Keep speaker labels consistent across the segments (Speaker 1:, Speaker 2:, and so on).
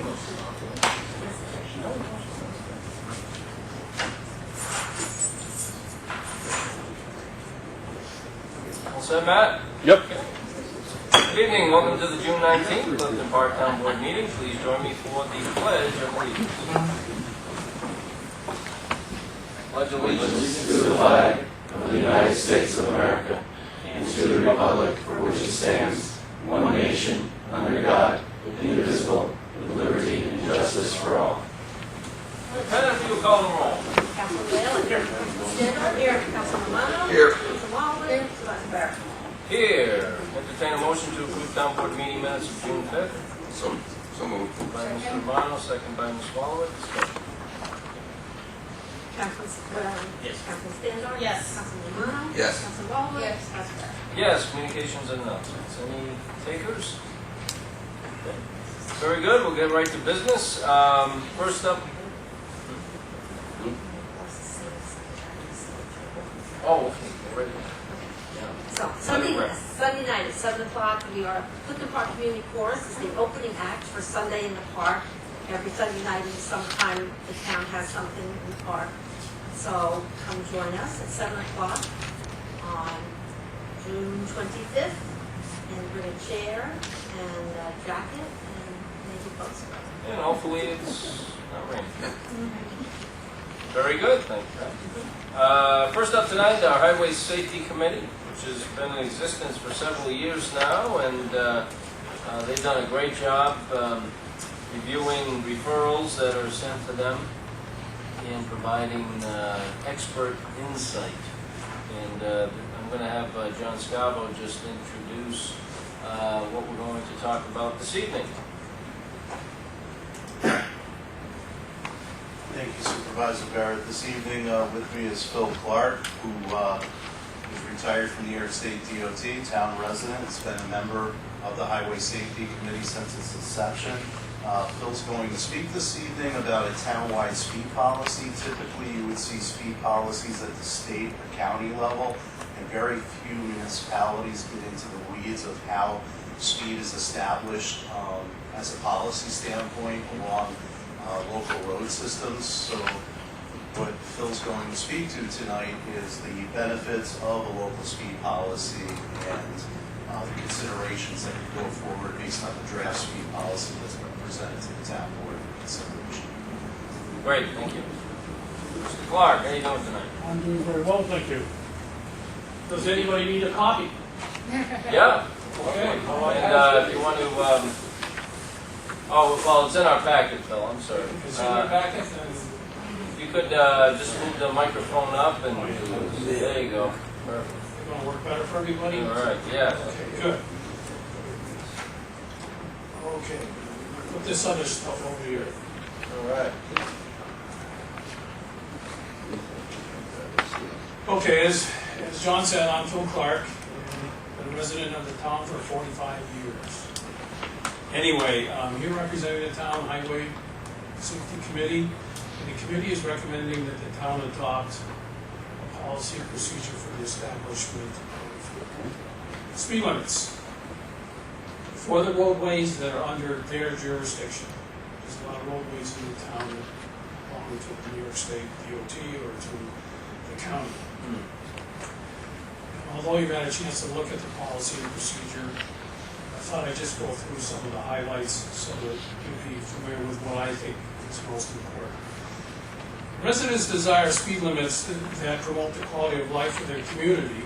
Speaker 1: All set, Matt?
Speaker 2: Yep.
Speaker 1: Good evening. Welcome to the June 19th Clifton Park Town Board meeting. Please join me for the Pledge of Allegiance. Pledge allegiance
Speaker 3: to the flag of the United States of America and to the republic for which it stands, one nation, under God, indivisible, with liberty and justice for all.
Speaker 1: Pat, if you will call the roll.
Speaker 4: Councilman Whalen. Here. Stanton. Here. Councilman Romano.
Speaker 3: Here.
Speaker 4: Councilman Walden. Supervisor Barrett.
Speaker 1: Here. Entertain a motion to approve town board meeting minutes of June 5th.
Speaker 3: So moved.
Speaker 1: By Mr. Romano, second by Ms. Wallowitz. Discussion.
Speaker 4: Councilman Whalen.
Speaker 1: Yes.
Speaker 4: Councilman Stanton.
Speaker 5: Yes.
Speaker 4: Councilman Romano.
Speaker 3: Yes.
Speaker 4: Councilman Walden.
Speaker 5: Yes.
Speaker 4: Councilman Barrett.
Speaker 1: Yes, communications and announcements. Any takers? Okay. Very good. We'll get right to business. First up. Oh, okay. We're ready. Yeah.
Speaker 4: So, Sunday night at 7 o'clock, we are, Clifton Park Community Chorus is the opening act for Sunday in the Park. Every Sunday night in sometime, the town has something in the park. So, come join us at 7 o'clock on June 25th, and bring a chair and a jacket and maybe poster.
Speaker 1: And hopefully it's not raining. Very good, thank you. First up tonight, our Highway Safety Committee, which has been in existence for several years now, and they've done a great job reviewing referrals that are sent to them and providing expert insight. And I'm going to have John Scavo just introduce what we're going to talk about this evening.
Speaker 6: Thank you, Supervisor Barrett. This evening with me is Phil Clark, who is retired from New York State DOT, town resident. Has been a member of the Highway Safety Committee since its inception. Phil's going to speak this evening about a town-wide speed policy. Typically, you would see speed policies at the state or county level, and very few municipalities get into the weeds of how speed is established as a policy standpoint along local road systems. So what Phil's going to speak to tonight is the benefits of a local speed policy and the considerations that could go forward based on the draft speed policy that's been presented to the town board for consideration.
Speaker 1: Great, thank you. Mr. Clark, how are you doing tonight?
Speaker 2: I'm doing very well, thank you. Does anybody need a copy?
Speaker 1: Yeah.
Speaker 2: Okay.
Speaker 1: And if you want to, oh, well, it's in our packet, Phil, I'm sorry.
Speaker 2: It's in your packet, and
Speaker 1: If you could just move the microphone up and, there you go. Perfect.
Speaker 2: it's going to work better for everybody?
Speaker 1: All right, yeah.
Speaker 2: Okay, good. Okay, put this other stuff over here.
Speaker 1: All right.
Speaker 2: Okay, as John said, I'm Phil Clark, and been a resident of the town for 45 years. Anyway, I'm here representing the town highway safety committee, and the committee is recommending that the town adopt a policy and procedure for the establishment of speed limits for the roadways that are under their jurisdiction. There's a lot of roadways in the town that belong to the New York State DOT or to the county. Although you've had a chance to look at the policy and procedure, I thought I'd just go through some of the highlights so that you'd be familiar with what I think is most important. Residents desire speed limits that promote the quality of life for their community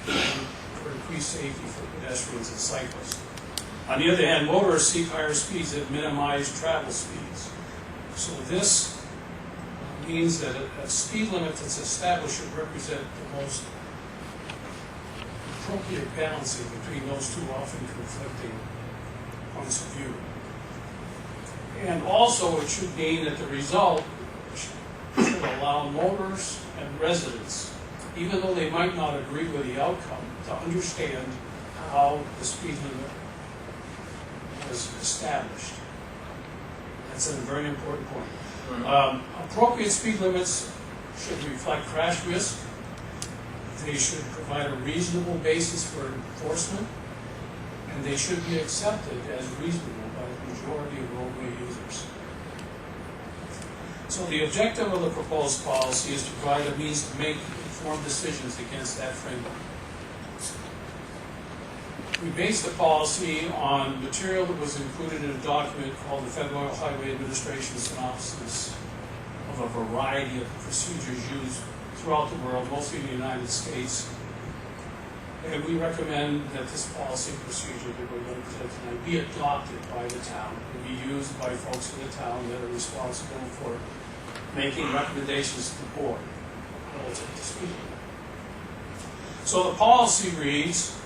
Speaker 2: and for increased safety for pedestrians and cyclists. On the other hand, motorists seek higher speeds that minimize travel speeds. So this means that a speed limit that's established should represent the most appropriate balancing between those two often conflicting points of view. And also it should mean that the result should allow motorists and residents, even though they might not agree with the outcome, to understand how the speed limit was established. That's a very important point. Appropriate speed limits should reflect crash risk. They should provide a reasonable basis for enforcement, and and they should be accepted as reasonable by the majority of roadway users. So the objective of the proposed policy is to provide a means to make informed decisions against that framework. We based the policy on material that was included in a document called the Federal Highway Administration Synopsis of a variety of procedures used throughout the world, mostly in the United States. And we recommend that this policy and procedure that we're going to present tonight be adopted by the town and be used by folks in the town that are responsible for making recommendations to the board relative to speed limit. So the policy reads,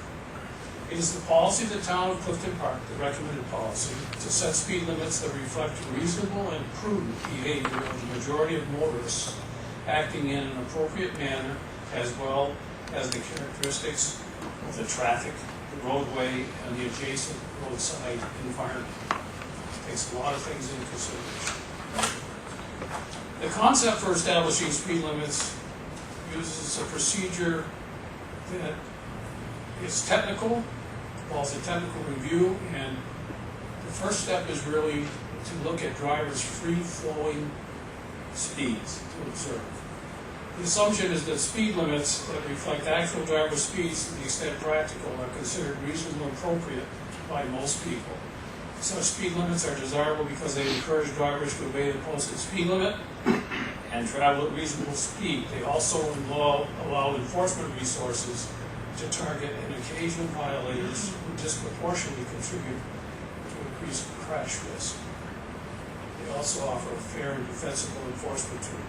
Speaker 2: it is the policy of the town of Clifton Park, the recommended policy, to set speed limits that reflect reasonable and prudent behavior of the majority of motorists acting in an appropriate manner, as well as the characteristics of the traffic, the roadway, and the adjacent roadside environment. It takes a lot of things into consideration. The concept for establishing speed limits uses a procedure that is technical, involves a technical review, and the first step is really to look at drivers' free-flowing speeds to observe. The assumption is that speed limits that reflect actual driver speeds to the extent practical are considered reasonable and appropriate by most people. Such speed limits are desirable because they encourage drivers to obey the posted speed limit and travel at reasonable speed. They also allow enforcement resources to target and occasional violators who disproportionately contribute to increased crash risk. They also offer a fair and defensible enforcement tool.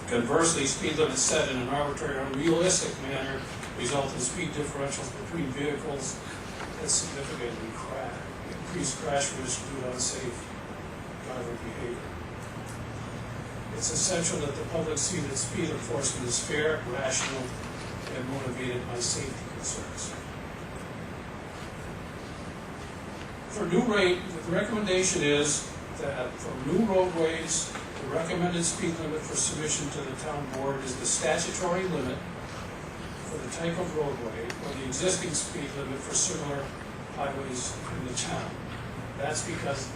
Speaker 2: Conversely, speed limits set in an arbitrary or unrealistic manner result in speed differentials between vehicles that significantly increase crash risk due to unsafe driver behavior. It's essential that the public see that speed enforcement is fair, rational, and motivated by safety concerns. For new rate, the recommendation is that for new roadways, the recommended speed limit for submission to the town board is the statutory limit for the type of roadway or the existing speed limit for similar highways in the town. That's because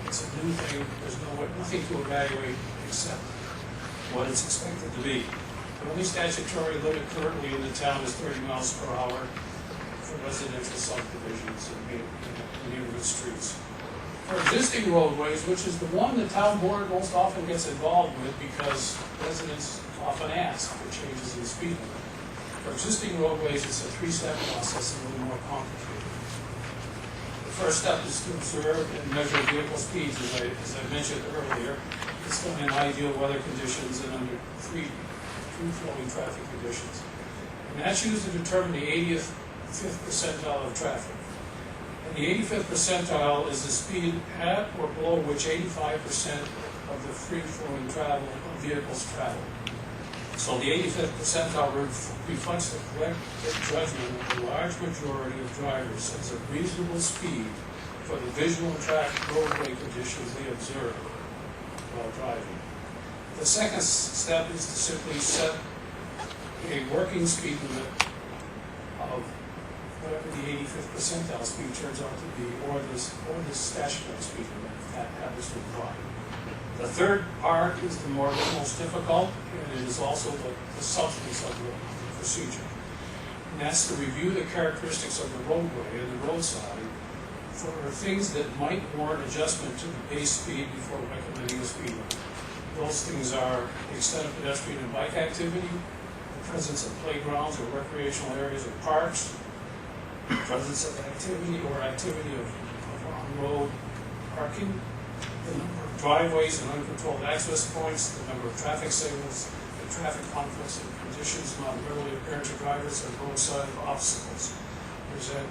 Speaker 2: it's a new thing, there's nothing to evaluate except what it's expected to be. The only statutory limit currently in the town is 30 miles per hour for residential subdivisions and neighborhood streets. For existing roadways, which is the one the town board most often gets involved with because residents often ask for changes in speed limit. For existing roadways, it's a three-step process and a little more complicated. The first step is to observe and measure vehicle speeds, as I mentioned earlier. It's done in ideal weather conditions and under free-flowing traffic conditions. And that's used to determine the 85th percentile of traffic. And the 85th percentile is the speed at or below which 85% of the free-flowing travel of vehicles travel. So the 85th percentile reflects the collective judgment of the large majority of drivers as a reasonable speed for the visual and traffic roadway conditions they observe while driving. The second step is to simply set a working speed limit of whatever the 85th percentile speed turns out to be, or the statutory speed limit, if that happens to apply. The third part is the most difficult, and it is also the substance of the procedure. And that's to review the characteristics of the roadway and the roadside for things that might warrant adjustment to the base speed before recommending a speed limit. Those things are the extent of pedestrian and bike activity, the presence of playgrounds or recreational areas or parks, the presence of activity of on-road parking, the number of driveways and uncontrolled access points, the number of traffic signals, the traffic conflicts and conditions not readily apparent to drivers, and roadside obstacles. Present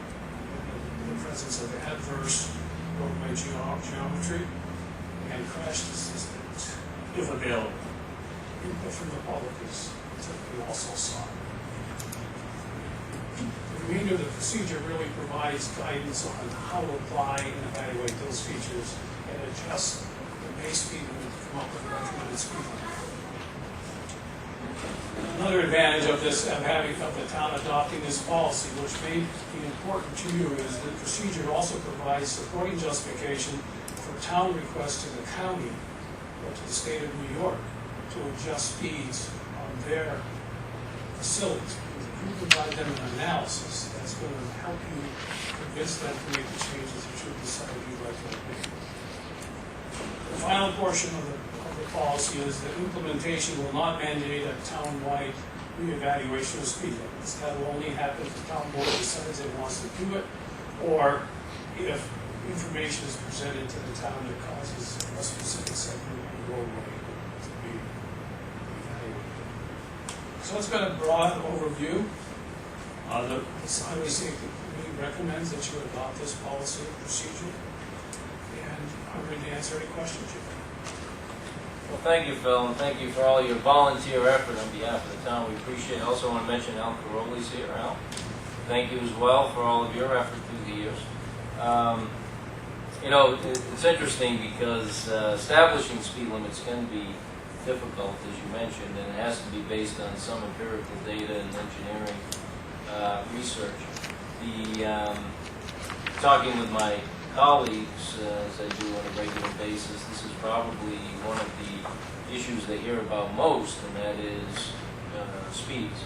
Speaker 2: the presence of adverse roadway geometry and crash statistics, if available. Input from the public is typically also sought. The remainder of the procedure really provides guidance on how to apply and evaluate those features and adjust the base speed limit to come up with a recommended speed limit. Another advantage of this, of the town adopting this policy, which may be important to you, is the procedure also provides supporting justification for town requests to the county or to the state of New York to adjust speeds on their facilities. If you provide them an analysis, that's going to help you convince them to make the changes that you decide you'd like to make. The final portion of the policy is that implementation will not mandate a town-wide reevaluation of speed limits. That will only happen if the town board decides it wants to do it, or if information is presented to the town that causes a specific segment of the roadway to be evaluated. So it's been a broad overview. The Highway Safety Committee recommends that you adopt this policy and procedure, and I'm ready to answer any questions you have.
Speaker 1: Well, thank you, Phil, and thank you for all your volunteer effort on behalf of the town. We appreciate it. I also want to mention Al Caroli's here. Al, thank you as well for all of your effort through the years. You know, it's interesting because establishing speed limits can be difficult, as you mentioned, and it has to be based on some empirical data and engineering research. Talking with my colleagues, as I do on a regular basis, this is probably one of the issues they hear about most, and that is speeds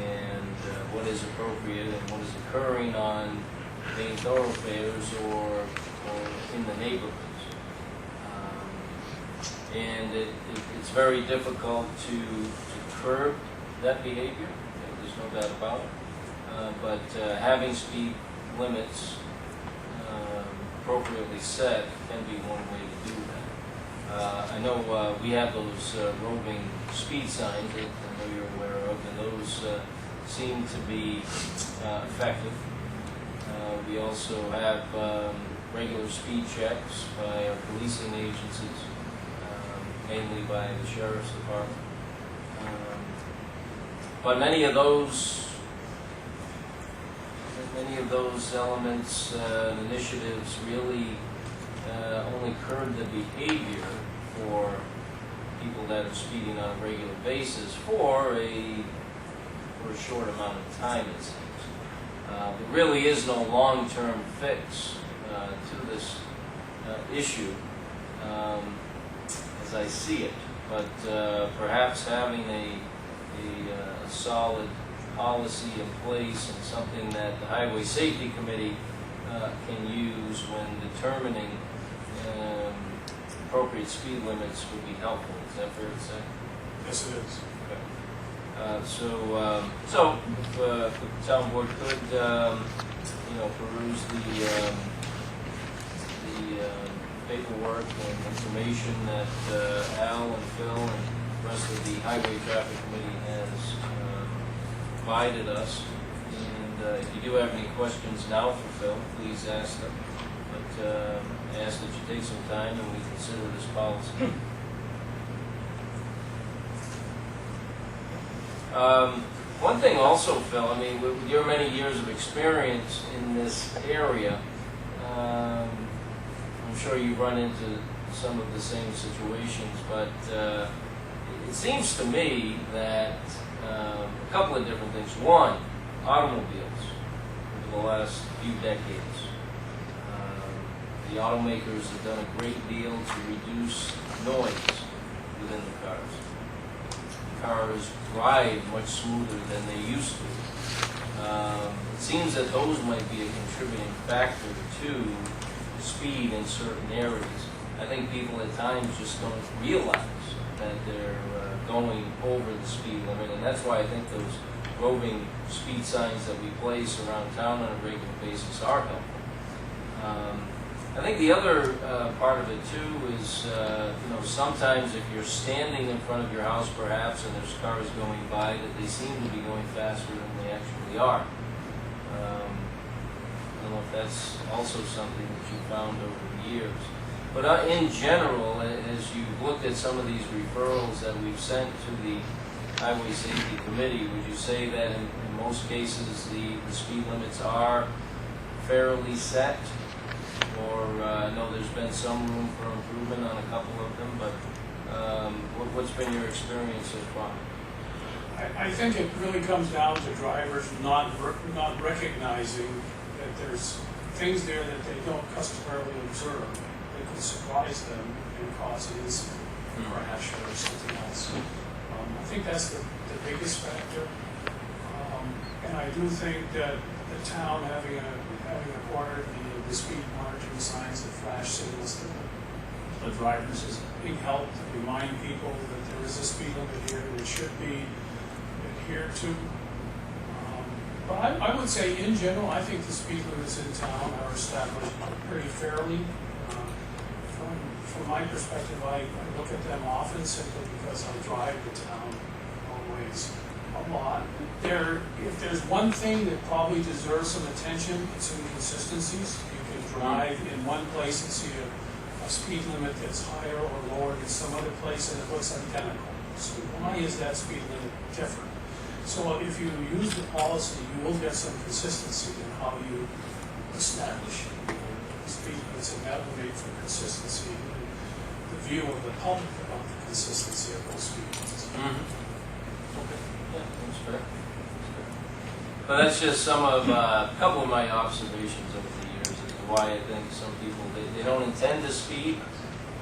Speaker 1: and what is appropriate and what is occurring on main thoroughfares or in the neighborhoods. And it's very difficult to curb that behavior, there's no doubt about it. But having speed limits appropriately set can be one way to do that. I know we have those roving speed signs that I know you're aware of, and those seem to be effective. We also have regular speed checks by our policing agencies, mainly by the Sheriff's Department. But many of those elements and initiatives really only curb the behavior for people that are speeding on a regular basis for a short amount of time, it seems. There really is no long-term fix to this issue as I see it, but perhaps having a solid policy in place and something that the Highway Safety Committee can use when determining appropriate speed limits would be helpful. Is that fair to say?
Speaker 2: Yes, it is.
Speaker 1: So if the town board could, peruse the paperwork and information that Al and Phil and the rest of the Highway Traffic Committee has provided us. And if you do have any questions now for Phil, please ask them. But I ask that you take some time and we consider this policy. One thing also, Phil, I mean, with your many years of experience in this area, I'm sure you've run into some of the same situations, but it seems to me that a couple of different things. One, automobiles over the last few decades. The automakers have done a great deal to reduce noise within the cars. Cars drive much smoother than they used to. It seems that those might be a contributing factor to speed in certain areas. I think people at times just don't realize that they're going over the speed limit, and that's why I think those roving speed signs that we place around town on a regular basis are helpful. I think the other part of it too is, sometimes if you're standing in front of your house perhaps and there's cars going by, that they seem to be going faster than they actually are. I don't know if that's also something that you found over the years. But in general, as you've looked at some of these referrals that we've sent to the Highway Safety Committee, would you say that in most cases the speed limits are fairly set? Or I know there's been some room for improvement on a couple of them, but what's been your experience so far?
Speaker 2: I think it really comes down to drivers not recognizing that there's things there that they don't customarily observe that could surprise them and cause an incident, crash or something else. I think that's the biggest factor. And I do think that the town having acquired the speed monitoring signs that flash signals to the drivers is a big help to remind people that there is a speed limit here that should be adhered to. But I would say, in general, I think the speed limits in town are established pretty fairly. From my perspective, I look at them often simply because I drive the town always a lot. If there's one thing that probably deserves some attention, it's inconsistencies. You can drive in one place and see a speed limit that's higher or lower than some other place and it looks identical. So why is that speed limit different? So if you use the policy, you will get some consistency in how you establish speed limits, and that will make for consistency in the view of the public about the consistency of those speed limits.
Speaker 1: Okay, yeah, that's fair. But that's just a couple of my observations over the years as to why I think some people, they don't intend to speed,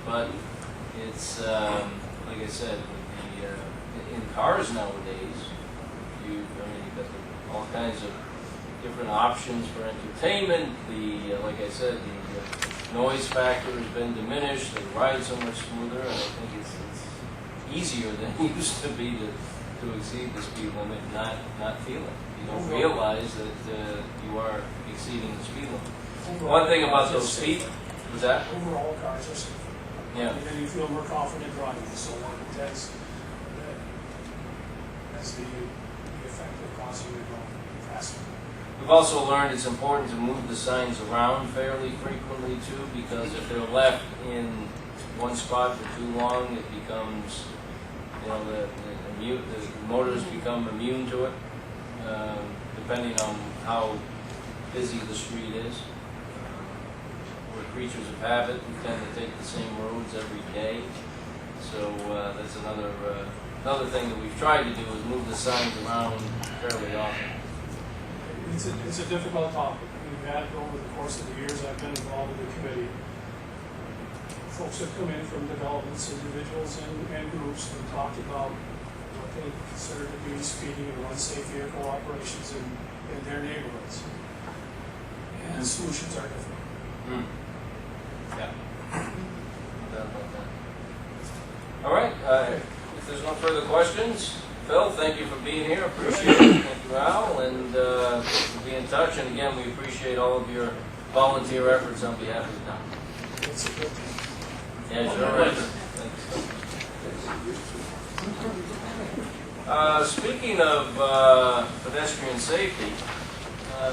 Speaker 1: but it's, like I said, with in cars nowadays, you've got all kinds of different options for entertainment. Like I said, the noise factor has been diminished. They ride so much smoother, and I think it's easier than it used to be to exceed the speed limit and not feel it. You don't realize that you are exceeding the speed limit.
Speaker 2: Overall,
Speaker 1: One thing about those speed, was that?
Speaker 2: Overall, cars are safer.
Speaker 1: Yeah.
Speaker 2: And then you feel more confident driving, so that's the effect of causing you to go faster.
Speaker 1: We've also learned it's important to move the signs around fairly frequently too, because if they're left in one spot for too long, it becomes, the motors become immune to it, depending on how busy the street is. We're creatures of habit. We tend to take the same roads every day. So that's another thing that we've tried to do is move the signs around fairly often.
Speaker 2: It's a difficult topic. We've had over the course of the years I've been involved in the committee. Folks have come in from developments, individuals and groups, and talked about what they consider to be speeding and unsafe vehicle operations in their neighborhoods. And solutions are different.
Speaker 1: Yeah. No doubt about that. All right. If there's no further questions, Phil, thank you for being here. Appreciate it. Thank you, Al, and we'll be in touch. And again, we appreciate all of your volunteer efforts on behalf of the town.
Speaker 2: It's a good thing.
Speaker 1: Yeah, sure is. Thanks. Speaking of pedestrian safety,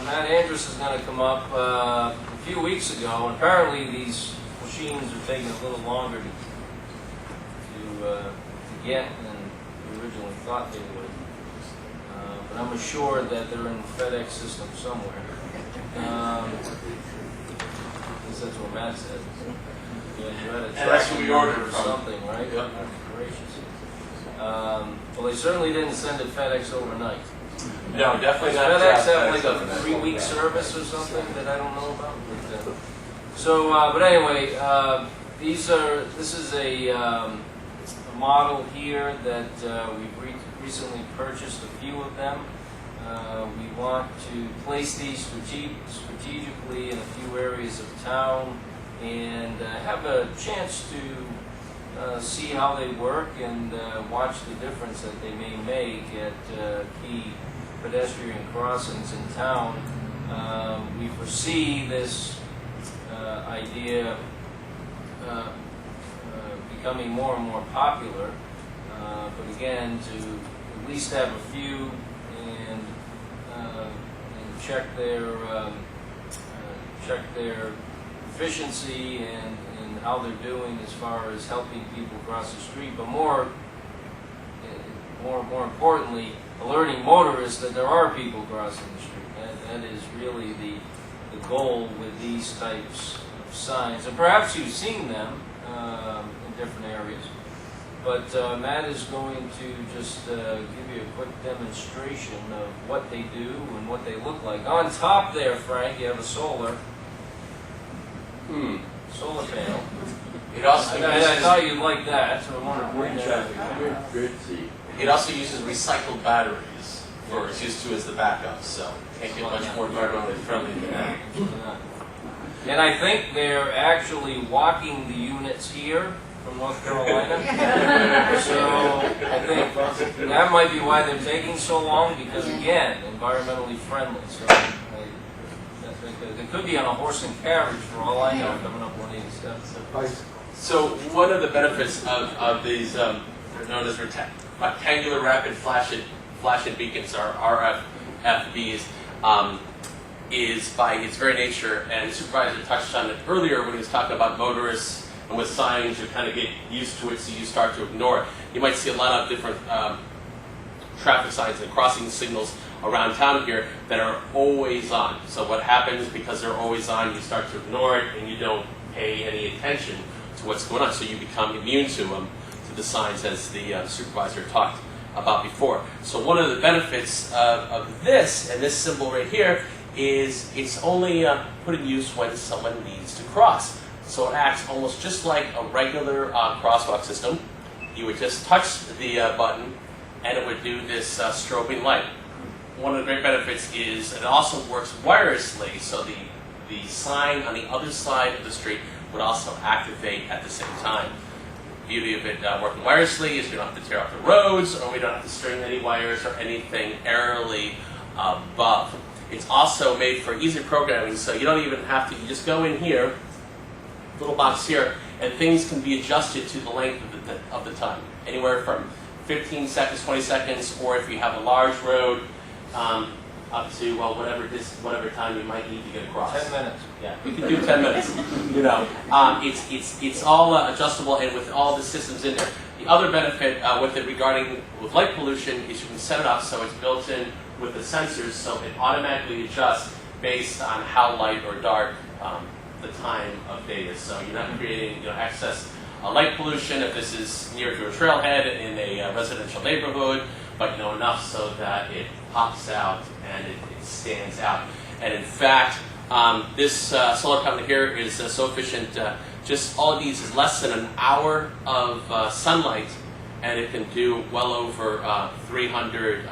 Speaker 1: Matt Andrus is going to come up a few weeks ago, and apparently these machines are taking a little longer to get than we originally thought they would. But I'm assured that they're in the FedEx system somewhere. At least that's what Matt said. Yeah, you had a
Speaker 3: that's what we ordered
Speaker 1: or
Speaker 3: from.
Speaker 1: something, right?
Speaker 3: Yep.
Speaker 1: Gracious. Well, they certainly didn't send it FedEx overnight.
Speaker 3: No, definitely
Speaker 1: Does
Speaker 3: not.
Speaker 1: FedEx have like
Speaker 3: FedEx
Speaker 1: a 3-week service or something that I don't know about? But anyway, this is a model here that we've recently purchased a few of them. We want to place these strategically in a few areas of town and have a chance to see how they work and watch the difference that they may make at key pedestrian crossings in town. We foresee this idea becoming more and more popular, but again, to at least have a few and check their efficiency and how they're doing as far as helping people cross the street, but more importantly, alerting motorists that there are people crossing the street. That is really the goal with these types of signs. And perhaps you've seen them in different areas. but Matt is going to just give you a quick demonstration of what they do and what they look like. On top there, Frank, you have a solar panel.
Speaker 3: It also
Speaker 1: I thought you'd like that, so I wanted to bring that.
Speaker 3: It also uses recycled batteries for it's used to as the backup, so can't get much more environmentally friendly than that.
Speaker 1: And I think they're actually walking the units here from North Carolina. So I think that might be why they're taking so long, because again, environmentally friendly. So I think they could be on a horse and carriage for all I know, coming up 187.
Speaker 3: So one of the benefits of these, they're known as rectangular rapid flashing beacons, or RFBs, is by its very nature, and the supervisor touched on it earlier when he was talking about motorists and with signs, you kind of get used to it, so you start to ignore it. You might see a lot of different traffic signs and crossing signals around town here that are always on. So what happens, because they're always on, you start to ignore it and you don't pay any attention to what's going on, so you become immune to them, to the signs, as the supervisor talked about before. So one of the benefits of this, and this symbol right here, is it's only put in use when someone needs to cross. So it acts almost just like a regular crosswalk system. You would just touch the button and it would do this strobing light. One of the great benefits is it also works wirelessly, so the sign on the other side of the street would also activate at the same time. The beauty of it working wirelessly is we don't have to tear up the roads, or we don't have to string any wires or anything aerially above. It's also made for easy programming, so you don't even have to, you just go in here, little box here, and things can be adjusted to the length of the time. Anywhere from 15 seconds, 20 seconds, or if you have a large road, up to, well, whatever time you might need to get across.
Speaker 1: 10 minutes.
Speaker 3: Yeah, you can do 10 minutes. You know, it's all adjustable, and with all the systems in there. The other benefit with it regarding with light pollution is you can set it up so it's built in with the sensors, so it automatically adjusts based on how light or dark the time of day is. So you're not creating excess light pollution if this is near to a trailhead in a residential neighborhood, but enough so that it pops out and it stands out. And in fact, this solar panel here is so efficient. Just all it needs is less than an hour of sunlight, and it can do well over 300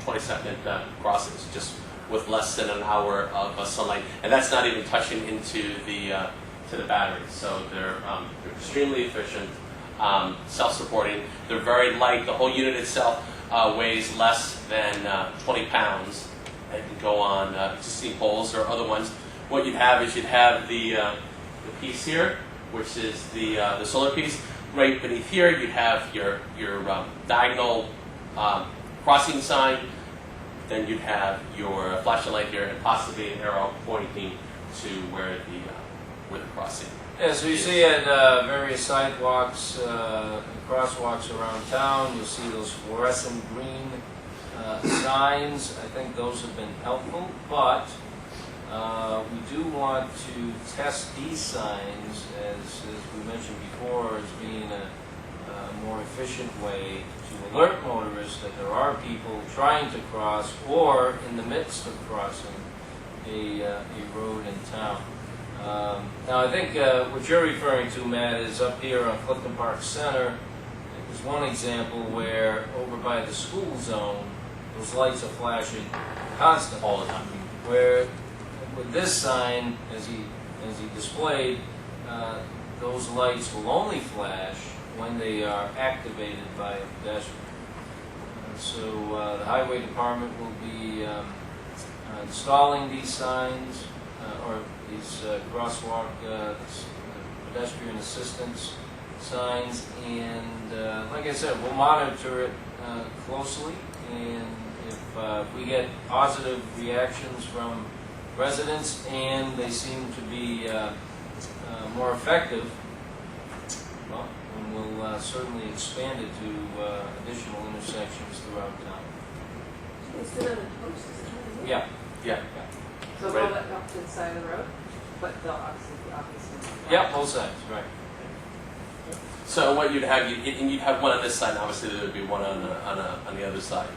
Speaker 3: 20-second crossings just with less than an hour of sunlight, and that's not even touching into the to the batteries. So they're extremely efficient, self-supporting. They're very light. The whole unit itself weighs less than 20 pounds, and can go on existing poles or other ones. What you'd have is you'd have the piece here, which is the solar piece. Right beneath here, you'd have your diagonal crossing sign. Then you'd have your flashing light here, and possibly an arrow pointing to where the crossing.
Speaker 1: Yeah, so you see at various sidewalks, crosswalks around town, you'll see those fluorescent green signs. I think those have been helpful, but we do want to test these signs, as we mentioned before, as being a more efficient way to alert motorists that there are people trying to cross or in the midst of crossing a road in town. Now I think what you're referring to, Matt, is up here on Clifton Park Center. There's one example where over by the school zone, those lights are flashing constantly.
Speaker 3: All the time.
Speaker 1: Where with this sign, as he displayed, those lights will only flash when they are activated by a pedestrian. So the highway department will be installing these signs or these crosswalk pedestrian assistance signs, and like I said, we'll monitor it closely, and if we get positive reactions from residents and they seem to be more effective, well, and we'll certainly expand it to additional intersections throughout town.
Speaker 5: It's been on a post, is it?
Speaker 1: Yeah.
Speaker 3: Yeah.
Speaker 5: So
Speaker 3: Right.
Speaker 5: all that up to the side of the road, but they'll obviously.
Speaker 1: Yeah, both sides, right.
Speaker 3: So what you'd have, and you'd have one on this side, and obviously there would be one on the other side.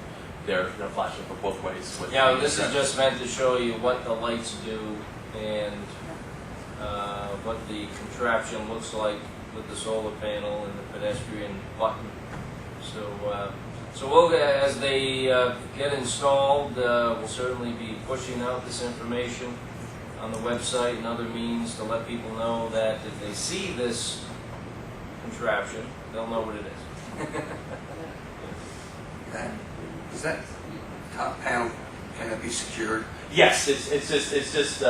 Speaker 3: They're flashing for both ways. With
Speaker 1: Yeah,
Speaker 3: the
Speaker 1: this is
Speaker 3: direction.
Speaker 1: just meant to show you what the lights do and what the contraption looks like with the solar panel and the pedestrian button. So we'll, as they get installed, we'll certainly be pushing out this information on the website and other means to let people know that if they see this contraption, they'll know what it is.
Speaker 7: Is that top panel, can it be secured?
Speaker 3: Yes, it's just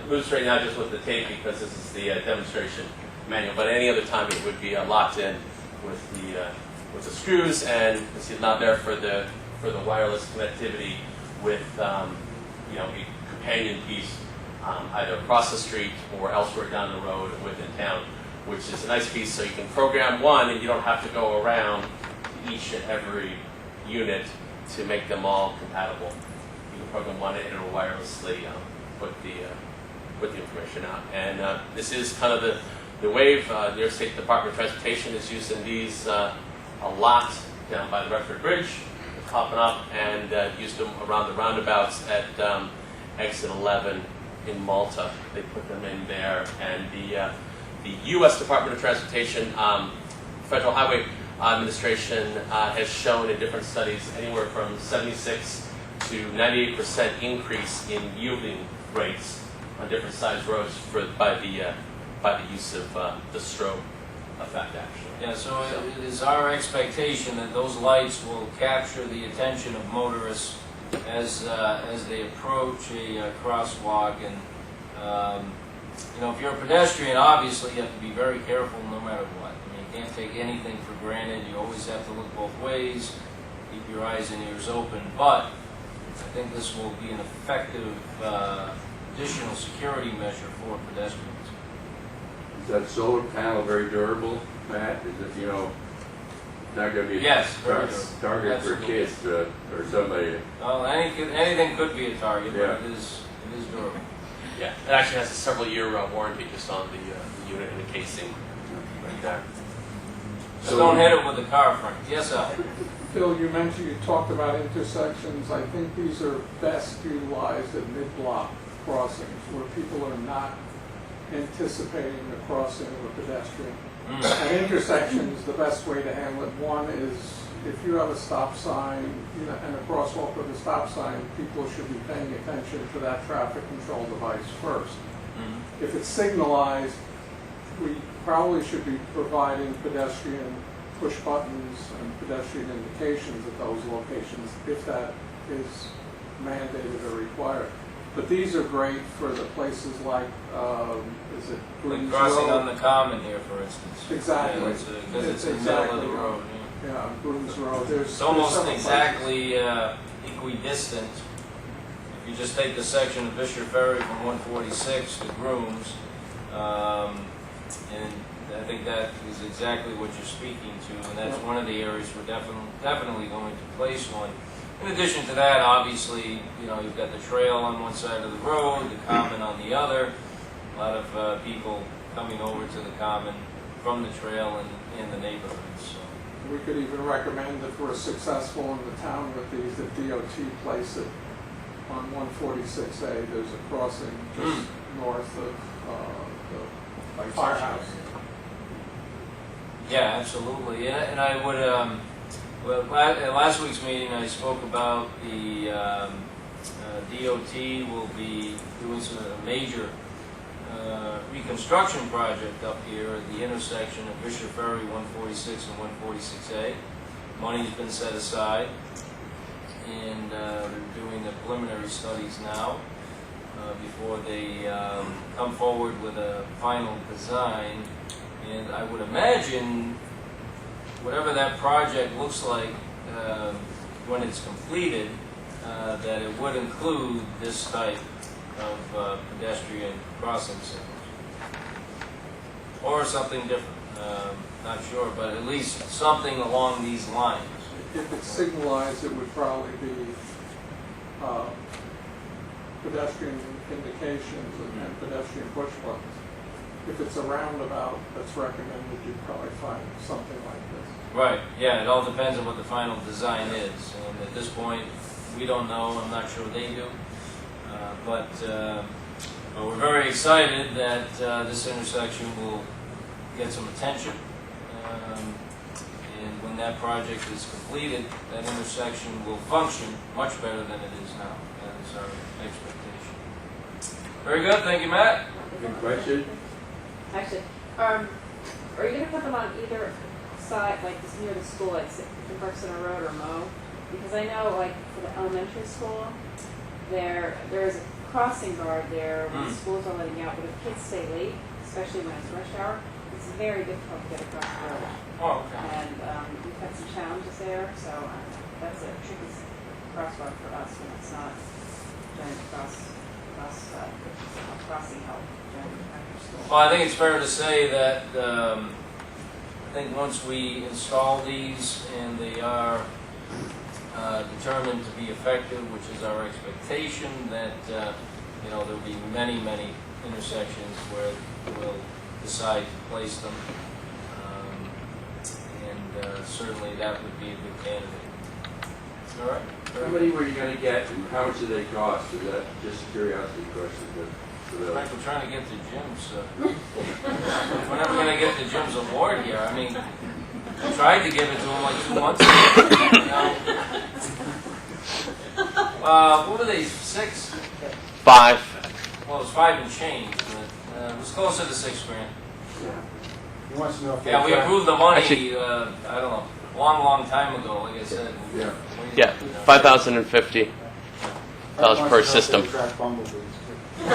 Speaker 3: loose right now just with the tape because this is the demonstration manual. But any other time it would be locked in with the screws, and it's not there for the wireless connectivity with a companion piece either across the street or elsewhere down the road within town, which is a nice piece. So you can program one, and you don't have to go around each and every unit to make them all compatible. You can program one and it'll wirelessly put the information out. And this is kind of the wave. New York State Department of Transportation is using these a lot down by the Redford Bridge. They're popping up, and used them around the roundabouts at exit 11 in Malta. They put them in there, and the U.S. Department of Transportation, Federal Highway Administration has shown in different studies anywhere from 76 to 98% increase in yielding rates on different size roads by the use of the strobe effect, actually.
Speaker 1: Yeah, so it is our expectation that those lights will capture the attention of motorists as they approach a crosswalk. And if you're a pedestrian, obviously you have to be very careful no matter what. I mean, you can't take anything for granted. You always have to look both ways, keep your eyes and ears open. But I think this will be an effective additional security measure for pedestrians.
Speaker 8: Is that solar panel very durable, Matt? Is it, not going to be a
Speaker 1: Yes, very
Speaker 8: target for
Speaker 1: Absolutely.
Speaker 8: kids or somebody?
Speaker 1: Well, anything could be a target,
Speaker 8: Yeah.
Speaker 1: but it is durable.
Speaker 3: Yeah, it actually has a several-year warranty just on the unit and the casing right there.
Speaker 1: Just don't hit it with the car front. Yes, Al?
Speaker 9: Phil, you talked about intersections. I think these are best utilized at mid-block crossings where people are not anticipating the crossing of a pedestrian. At intersections, the best way to handle it, one is if you have a stop sign and a crosswalk with a stop sign, people should be paying attention to that traffic control device first. If it's signalized, we probably should be providing pedestrian push buttons and pedestrian indications at those locations if that is mandated or required. But these are great for the places like, is it
Speaker 1: Like
Speaker 9: Green's
Speaker 1: crossing
Speaker 9: Road?
Speaker 1: on the common here, for instance.
Speaker 9: Exactly.
Speaker 1: Because it's in the middle of the
Speaker 9: Exactly.
Speaker 1: road.
Speaker 9: Yeah, Green's Road.
Speaker 1: It's almost exactly equidistant. If you just take the section of Fisher Ferry from 146 to Grooms, and I think that is exactly what you're speaking to, and that's one of the areas we're definitely going to place one. In addition to that, obviously, you've got the trail on one side of the road, the common on the other. A lot of people coming over to the common from the trail and in the neighborhoods. So.
Speaker 9: We could even recommend if we're successful in the town with these, that DOT place it on 146A. There's a crossing just north of the firehouse.
Speaker 1: Yeah, absolutely. And I would, at last week's meeting, I spoke about the DOT will be doing a major reconstruction project up here at the intersection of Fisher Ferry 146 and 146A. Money's been set aside, and they're doing the preliminary studies now before they come forward with a final design. And I would imagine whatever that project looks like when it's completed, that it would include this type of pedestrian crossing signals. Or something different, not sure, but at least something along these lines.
Speaker 9: If it's signalized, it would probably be pedestrian indications and pedestrian push buttons. if it's a roundabout that's recommended, you'd probably find something like this.
Speaker 1: Right, yeah, it all depends on what the final design is, and at this point, we don't know, I'm not sure they do. But we're very excited that this intersection will get some attention. And when that project is completed, that intersection will function much better than it is now. That is our expectation. Very good, thank you, Matt.
Speaker 8: Good question?
Speaker 5: Actually, are you gonna put them on either side, like just near the school, like the Park Center Road or Mo? Because I know, like, for the elementary school, there is a crossing guard there when schools are letting out, but if kids stay late, especially when it's rush hour, it's very difficult to get across the road.
Speaker 1: Oh, okay.
Speaker 5: And we've had some challenges there, so that's a tricky crosswalk for us when it's not during crossing help during after school.
Speaker 1: Well, I think it's fair to say that I think once we install these and they are determined to be effective, which is our expectation, that there'll be many intersections where we'll decide to place them, and certainly that would be a good candidate. All right.
Speaker 8: How many were you gonna get, and how much do they cost? Is that just a curiosity question?
Speaker 1: Frank, we're trying to get to Jim's. We're never going to get to Jim's award here. I mean, I tried to give it to him like 2 months ago. What were they? 6?
Speaker 3: 5.
Speaker 1: Well, it was 5 and change, but it was closer to $6 grand.
Speaker 9: He wants to know if
Speaker 1: Yeah, we approved the money.
Speaker 3: Actually-
Speaker 1: I don't know, long time ago. Like I said.
Speaker 8: Yeah.
Speaker 3: Yeah, $5,050 per system.
Speaker 1: You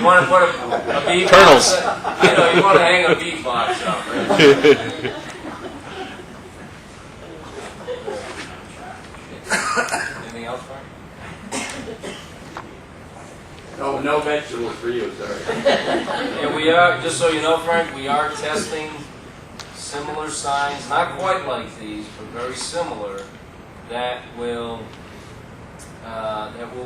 Speaker 1: want to put a bee
Speaker 3: Turtles.
Speaker 1: box? You want to hang a bee box up. Right? Anything else, Frank?
Speaker 8: No vegetables for you, sorry.
Speaker 1: Yeah, we are, just so you know, Frank, we are testing similar signs, not quite like these, but very similar, that will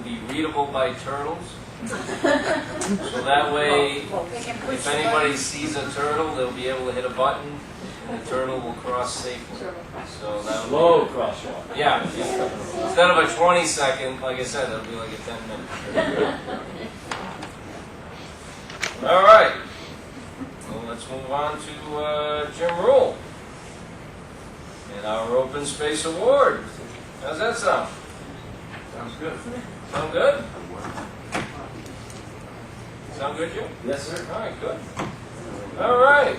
Speaker 1: be readable by turtles. So that way, if anybody sees a turtle, they'll be able to hit a button, and the turtle will cross safely. So that
Speaker 2: Slow crosswalk.
Speaker 1: Yeah, instead of a 20-second, like I said, that'll be like a 10-minute. All right. Well, let's move on to Jim Rule and our Open Space Award. How's that sound?
Speaker 8: Sounds good.
Speaker 1: Sound good? Sound good, Jim?
Speaker 2: Yes, sir.
Speaker 1: All right, good. All right.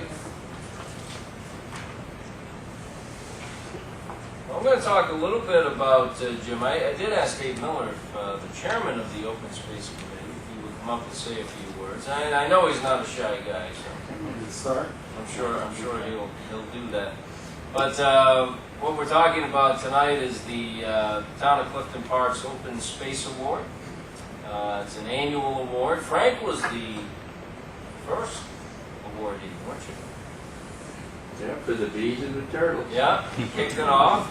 Speaker 1: Well, I'm going to talk a little bit about Jim. I did ask Dave Miller, if, the chairman of the Open Space Committee, if he would come up and say a few words. And I know he's not a shy guy, so I'm sure he'll do that. But what we're talking about tonight is the Town of Clifton Park's Open Space Award. It's an annual award. Frank was the first awardee, weren't you?
Speaker 8: Yeah, for the bees and the turtles.
Speaker 1: Yeah, he kicked it off.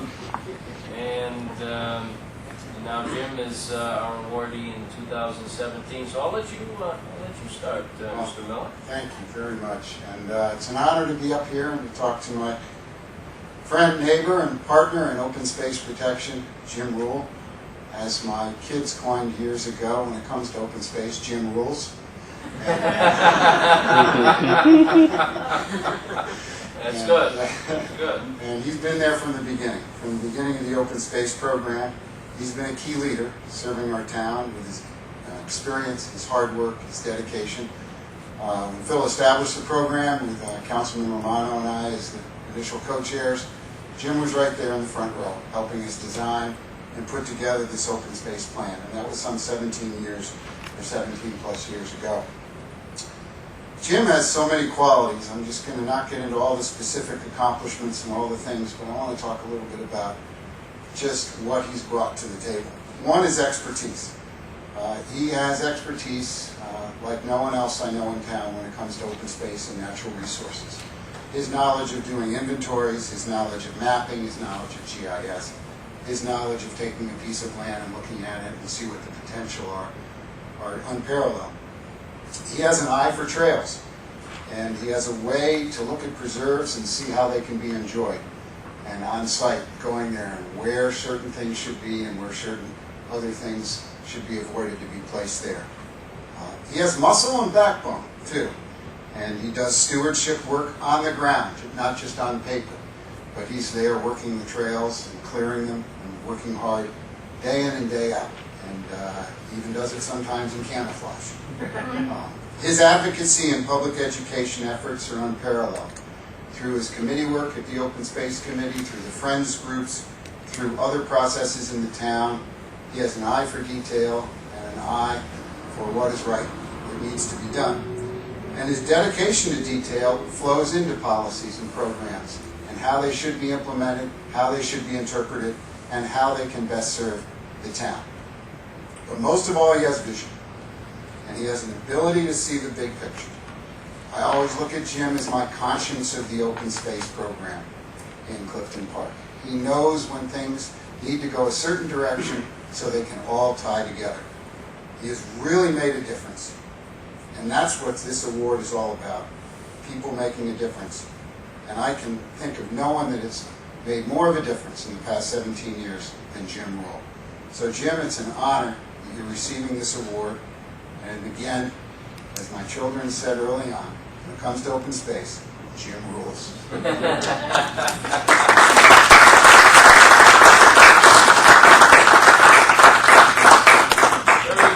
Speaker 1: And now Jim is our awardee in 2017. So I'll let you start, Mr. Miller.
Speaker 10: Thank you very much. And it's an honor to be up here and to talk to my friend, neighbor, and partner in open space protection, Jim Rule. As my kids coined years ago, when it comes to open space, Jim rules.
Speaker 1: That's good. That's good.
Speaker 10: And he's been there from the beginning of the open space program. He's been a key leader, serving our town with his experience, his hard work, his dedication. When Phil established the program with Councilman Romano and I as the initial co-chairs, Jim was right there in the front row, helping us design and put together this open space plan. And that was some 17 plus years ago. Jim has so many qualities. I'm just going to not get into all the specific accomplishments and all the things, but I want to talk a little bit about just what he's brought to the table. One is expertise. He has expertise like no one else I know in town when it comes to open space and natural resources. His knowledge of doing inventories, his knowledge of mapping, his knowledge of GIS, his knowledge of taking a piece of land and looking at it and see what the potential are unparalleled. He has an eye for trails, and he has a way to look at preserves and see how they can be enjoyed. And on site, going there and where certain things should be and where certain other things should be avoided to be placed there. He has muscle and backbone, too. And he does stewardship work on the ground, not just on paper. But he's there working the trails and clearing them and working hard day in and day out. And even does it sometimes in camouflage. His advocacy and public education efforts are unparalleled. Through his committee work at the Open Space Committee, through the Friends groups, through other processes in the town, he has an eye for detail and an eye for what is right, what needs to be done. And his dedication to detail flows into policies and programs and how they should be implemented, how they should be interpreted, and how they can best serve the town. But most of all, he has vision, and he has an ability to see the big picture. I always look at Jim as my conscience of the open space program in Clifton Park. He knows when things need to go a certain direction so they can all tie together. He has really made a difference. And that's what this award is all about, people making a difference. And I can think of no one that has made more of a difference in the past 17 years than Jim Rule. So Jim, it's an honor that you're receiving this award. And again, as my children said early on, when it comes to open space, Jim rules.
Speaker 1: Very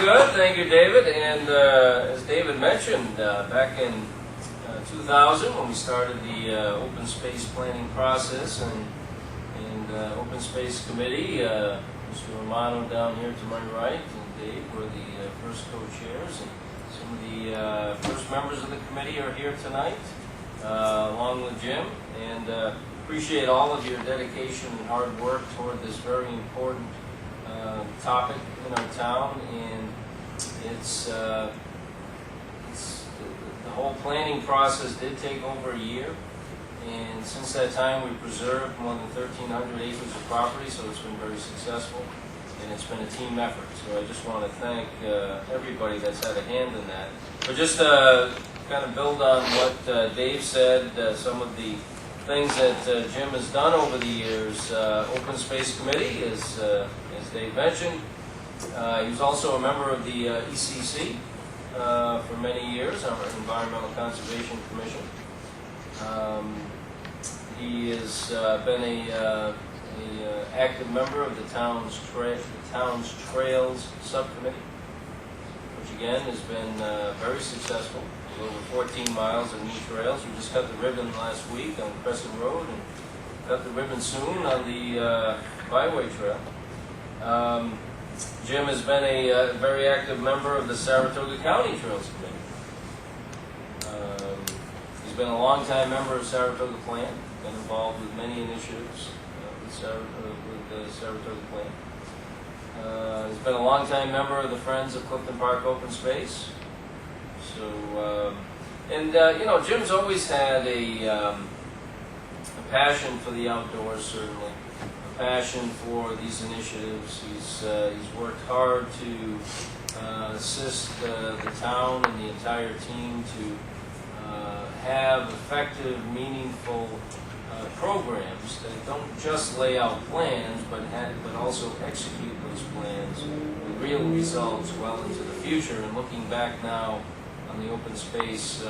Speaker 1: good, thank you, David. And as David mentioned, back in 2000, when we started the open space planning process and open space committee, Mr. Romano down here to my right and Dave were the first co-chairs. And some of the first members of the committee are here tonight, along with Jim. And appreciate all of your dedication and hard work toward this very important topic in our town. And it's the whole planning process did take over a year, and since that time we preserved more than 1,300 acres of property, so it's been very successful, and it's been a team effort. So I just want to thank everybody that's had a hand in that. But just kind of build on what Dave said, some of the things that Jim has done over the years. Open Space Committee, as Dave mentioned. He was also a member of the ECC for many years, our Environmental Conservation Commission. He has been a active member of the town's Trails Subcommittee, which again has been very successful. Over 14 miles of new trails. We just cut the ribbon last week on Crescent Road and cut the ribbon soon on the Byway Trail. Jim has been a very active member of the Saratoga County Trails Committee. He's been a longtime member of Saratoga Plan, been involved with many initiatives with the Saratoga Plan. He's been a longtime member of the Friends of Clifton Park Open Space. So, Jim's always had a passion for the outdoors, certainly. A passion for these initiatives. He's worked hard to assist the town and the entire team to have effective, meaningful programs that don't just lay out plans, but also execute those plans with real results well into the future. And looking back now on the open space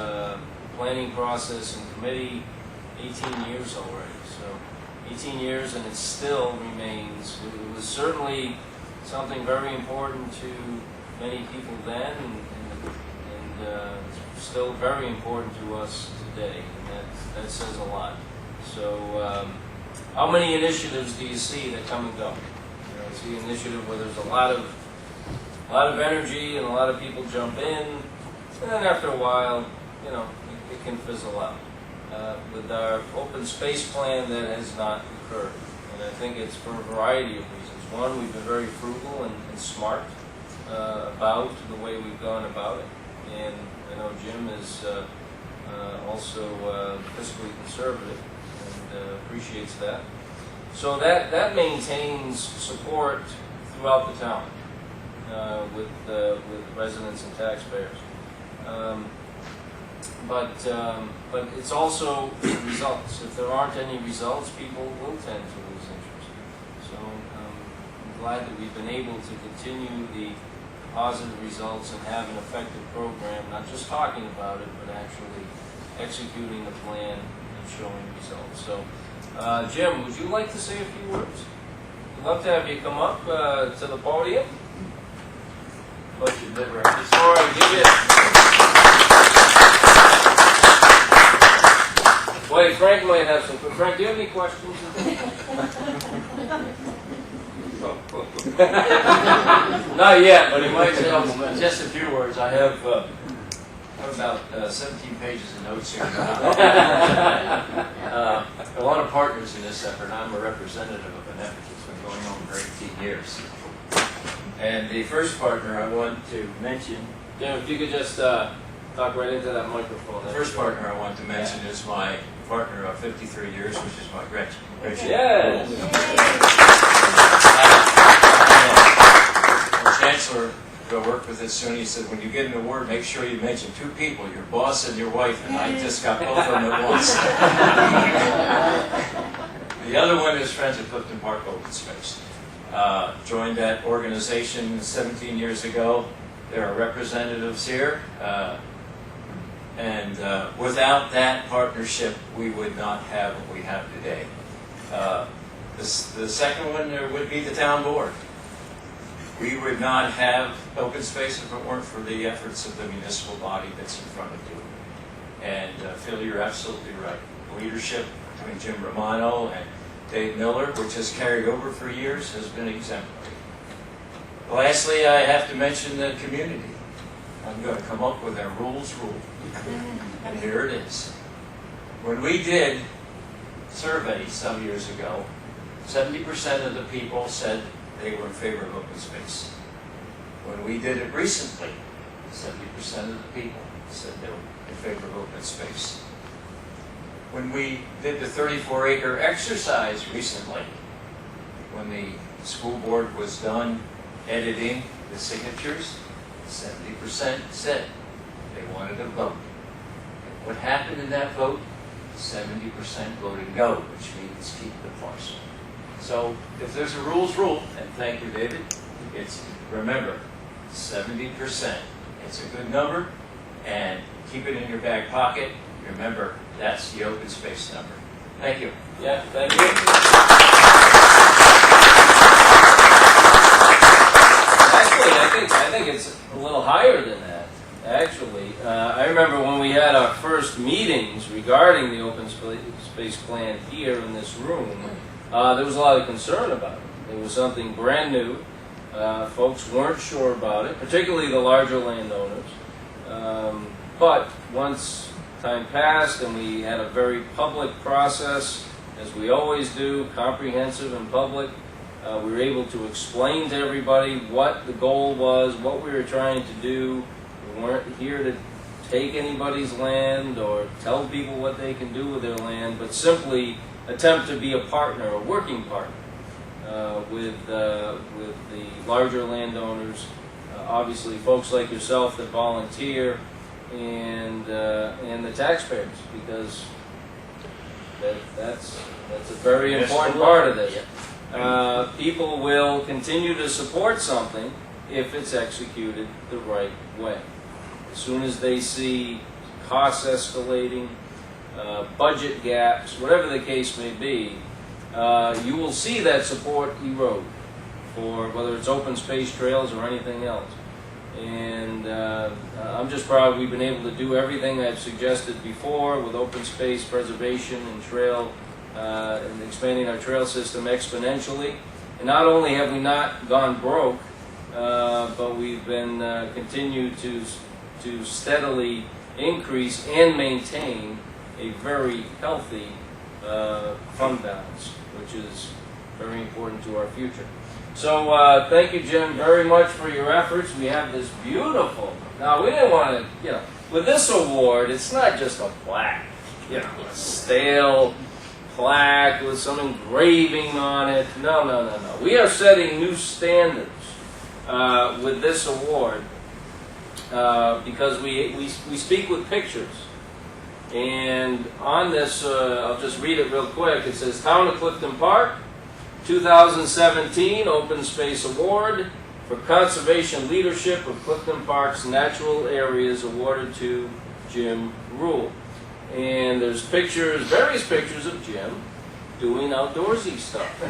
Speaker 1: planning process and committee, 18 years already. So 18 years, and it still remains. It was certainly something very important to many people then, and still very important to us today, and that says a lot. So how many initiatives do you see that come and go? You see an initiative where there's a lot of energy and a lot of people jump in, and then after a while, it can fizzle out. With our open space plan, that has not occurred, and I think it's for a variety of reasons. One, we've been very frugal and smart about the way we've gone about it, and I know Jim is also fiscally conservative and appreciates that. So that maintains support throughout the town with residents and taxpayers. But it's also results. If there aren't any results, people will tend to lose interest. So I'm glad that we've been able to continue the positive results and have an effective program, not just talking about it, but actually executing the plan and showing results. So, Jim, would you like to say a few words? We'd love to have you come up to the podium.
Speaker 3: But you never
Speaker 1: All right, give it. Wait, Frank might have some. Frank, do you have any questions? Not yet, but he might say something.
Speaker 11: Just a few words. I have about 17 pages of notes here. A lot of partners in this effort. I'm a representative of an effort that's been going on for 18 years. And the first partner I want to mention,
Speaker 1: Jim, if you could just talk right into that microphone.
Speaker 11: the first partner I want to mention is my partner of 53 years, which is my Gretchen.
Speaker 1: Yes.
Speaker 11: The chancellor, who I worked with at SUNY, said, when you get an award, make sure you mention two people, your boss and your wife, and I just got both of them at once. The other one is Friends of Clifton Park Open Space. Joined that organization 17 years ago. There are representatives here. And without that partnership, we would not have what we have today. The second one would be the town board. We would not have open space if it weren't for the efforts of the municipal body that's in front of you. And Phil, you're absolutely right. Leadership between Jim Romano and Dave Miller, which has carried over for years, has been exemplary. Lastly, I have to mention the community. I'm going to come up with a rules rule. And here it is. When we did surveys some years ago, 70% of the people said they were in favor of open space. When we did it recently, 70% of the people said they were in favor of open space. When we did the 34-acre exercise recently, when the school board was done editing the signatures, 70% said they wanted to vote. And what happened in that vote? 70% voted no, which means keep the parcel. So if there's a rules rule, and thank you, David, it's, remember, 70%. It's a good number, and keep it in your back pocket. Remember, that's the open space number. Thank you.
Speaker 1: Yeah, thank you. Actually, I think it's a little higher than that. Actually, I remember when we had our first meetings regarding the open space plan here in this room, there was a lot of concern about it. It was something brand new. Folks weren't sure about it, particularly the larger landowners. But once time passed and we had a very public process, as we always do, comprehensive and public, we were able to explain to everybody what the goal was, what we were trying to do. We weren't here to take anybody's land or tell people what they can do with their land, but simply attempt to be a partner, a working partner with the larger landowners, obviously folks like yourself that volunteer, and the taxpayers, because that's a very important part of this. People will continue to support something if it's executed the right way. As soon as they see costs escalating, budget gaps, whatever the case may be, you will see that support erode for whether it's open space trails or anything else. And I'm just proud we've been able to do everything I've suggested before with open space preservation and trail and expanding our trail system exponentially. And not only have we not gone broke, but we've been continued to steadily increase and maintain a very healthy fund balance, which is very important to our future. So thank you, Jim, very much for your efforts. We have this beautiful, now we didn't want to, with this award, it's not just a plaque, a stale plaque with some engraving on it. No. We are setting new standards with this award. because we speak with pictures. And on this, I'll just read it real quick. It says, Town of Clifton Park, 2017 Open Space Award for Conservation Leadership of Clifton Park's Natural Areas awarded to Jim Rule. And there's pictures, various pictures of Jim doing outdoorsy stuff.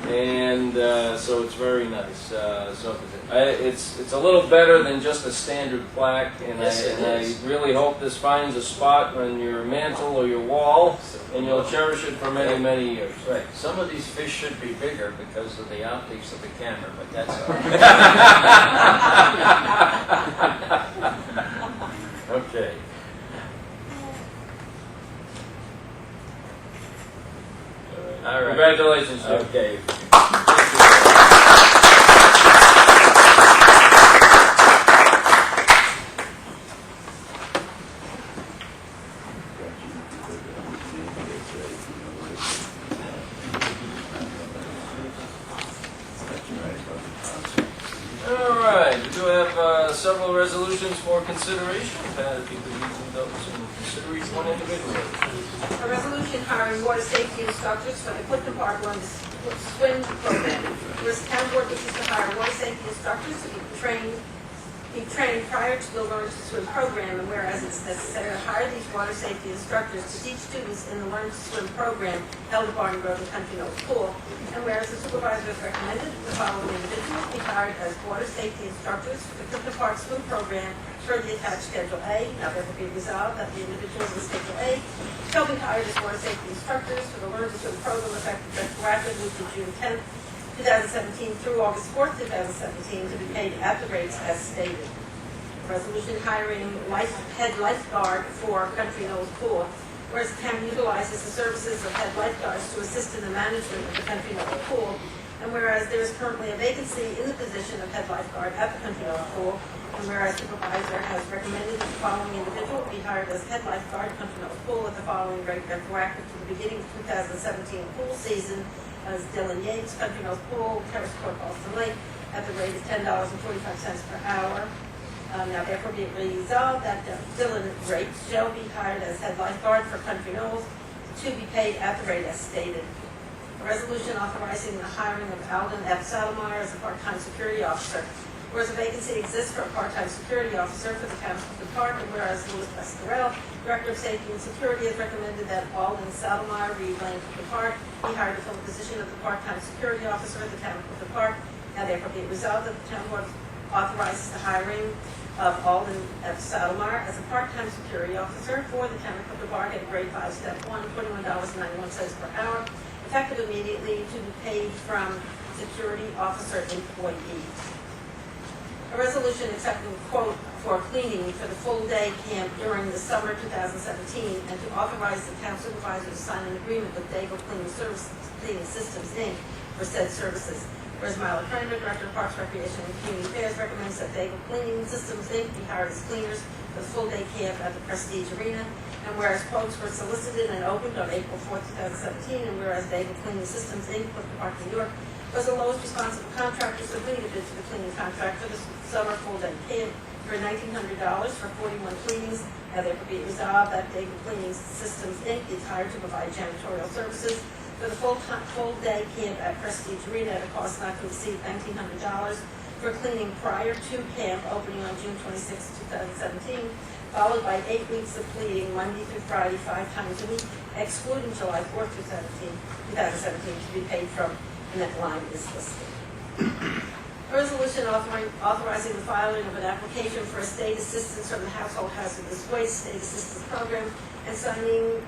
Speaker 1: And so it's very nice. It's a little better than just a standard plaque, and,
Speaker 11: Yes, it is.
Speaker 1: I really hope this finds a spot on your mantle or your wall, and you'll cherish it for many, many years.
Speaker 11: Right, some of these fish should be bigger because of the optics of the camera, but that's all right.
Speaker 1: Okay.
Speaker 11: All right.
Speaker 1: Congratulations, Jim.
Speaker 11: Okay.
Speaker 1: All right, we do have several resolutions for consideration. If you could read those and consider each one individually.
Speaker 4: A resolution hiring water safety instructors for the Clifton Park Run Swim Program. Whereas the town board wishes to hire water safety instructors to be trained prior to the Learn to Swim program, and whereas it's necessary to hire these water safety instructors to teach students in the Learn to Swim program held at Barney Road and Country Knolls Pool, and whereas the supervisor has recommended the following individuals be hired as water safety instructors for the Clifton Park Swim program per the attached Schedule A. Now therefore be resolved that the individuals in Schedule A shall be hired as water safety instructors for the Learn to Swim program effective retroactively to June 10th, 2017 through August 4th, 2017, to be paid at the rates as stated. Resolution hiring head lifeguard for Country Knolls Pool. Whereas the town utilizes the services of head lifeguards to assist in the management of the Country Knolls Pool, and whereas there is currently a vacancy in the position of head lifeguard at the Country Knolls Pool, and whereas the supervisor has recommended that the following individual be hired as head lifeguard at Country Knolls Pool at the following rate retroactive to the beginning of 2017 pool season, as Dylan Yates, Country Knolls Pool, Terrace Court, Boston Lake, at the rate of $10.45 per hour. Now therefore be it resolved that Dylan Yates shall be hired as head lifeguard for Country Knolls to be paid at the rate as stated. A resolution authorizing the hiring of Alden F. Saddlemeyer as a part-time security officer. Whereas a vacancy exists for a part-time security officer for the town of Clifton Park, and whereas Louis Pasquarel, Director of Safety and Security, has recommended that Alden Saddlemeyer, Reed Lane, Clifton Park, be hired to fill the position of the part-time security officer at the town of Clifton Park. Now therefore be it resolved that the town board authorizes the hiring of Alden F. Saddlemeyer as a part-time security officer for the town of Clifton Park at grade 5, step 1, $21.91 per hour, effective immediately, to be paid from security officer employee. A resolution accepting a quote for cleaning for the full-day camp during the summer 2017, and to authorize the town supervisor to sign an agreement with Daigle Cleaning Systems, Inc. for said services. Whereas Myla Kramer, Director of Parks, Recreation, and Community Affairs, recommends that Daigle Cleaning Systems, Inc. be hired as cleaners for the full-day camp at the Prestige Arena, and whereas quotes were solicited and opened on April 4, 2017, and whereas Daigle Cleaning Systems, Inc., Clifton Park, New York, was the lowest responsible contractor submitting a bid to the cleaning contract for the summer full-day camp for $1,900 for 41 cleanings. Now therefore be it resolved that Daigle Cleaning Systems, Inc. is hired to provide janitorial services for the full-day camp at Prestige Arena at a cost not to exceed $1,900 for cleaning prior to camp opening on June 26, 2017, followed by 8 weeks of cleaning Monday through Friday 5 times a week, excluding July 4, 2017, to be paid from, and that line is listed. A resolution authorizing the filing of an application for a state assistance from the Household Hazardous Waste State Assistance Program, and signing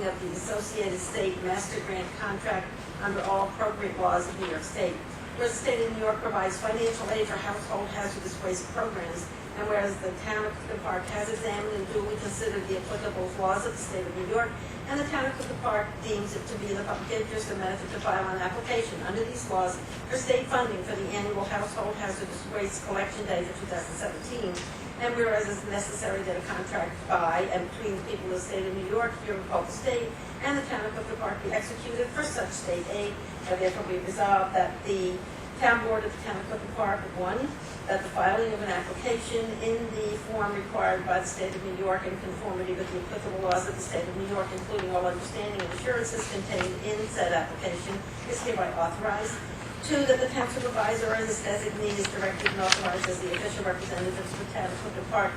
Speaker 4: of the Associated State Master Grant Contract under all appropriate laws of New York State. Whereas the state of New York provides financial aid for household hazardous waste programs, and whereas the town of Clifton Park has examined and duly considered the applicable laws of the state of New York, and the town of Clifton Park deems it to be in the public interest and benefit to file an application under these laws for state funding for the annual Household Hazardous Waste Collection Day for 2017. And whereas it's necessary that a contract by and between the people of the state of New York, here in the state, and the town of Clifton Park be executed for such state aid, and therefore be resolved that the Town Board of the Town of Clifton Park, one, that the filing of an application in the form required by the state of New York in conformity with the applicable laws of the state of New York, including all understanding and assurances contained in said application, is hereby authorized. Two, that the town supervisor or his designee is directed and authorized as the official representative of the town of Clifton Park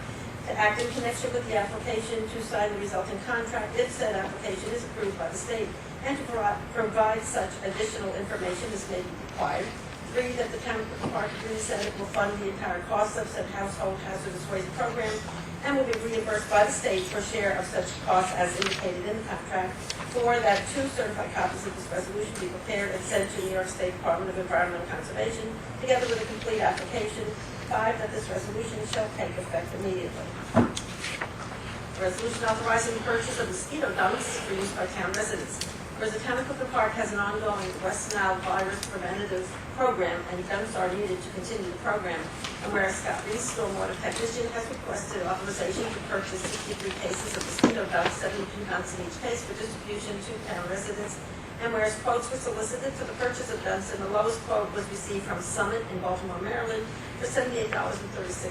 Speaker 4: to act in connection with the application, to sign the resulting contract if said application is approved by the state, and to provide such additional information as may be required. Three, that the town of Clifton Park agrees that it will fund the entire cost of said household hazardous waste program and will be reimbursed by the state for share of such costs as indicated in the contract. Four, that 2 certified copies of this resolution be prepared and sent to New York State Department of Environmental Conservation, together with a complete application. 5, that this resolution shall take effect immediately. Resolution authorizing the purchase of mosquito dunks for use by town residents. Whereas the town of Clifton Park has an ongoing West Nile virus preventative program, and dunks are needed to continue the program. And whereas Scott Reese, stormwater technician, has requested authorization to purchase 63 cases of mosquito dunks, 72 dunks in each case for distribution to town residents. And whereas quotes were solicited for the purchase of dunks, and the lowest quote was received from Summit in Baltimore, Maryland, for $78.36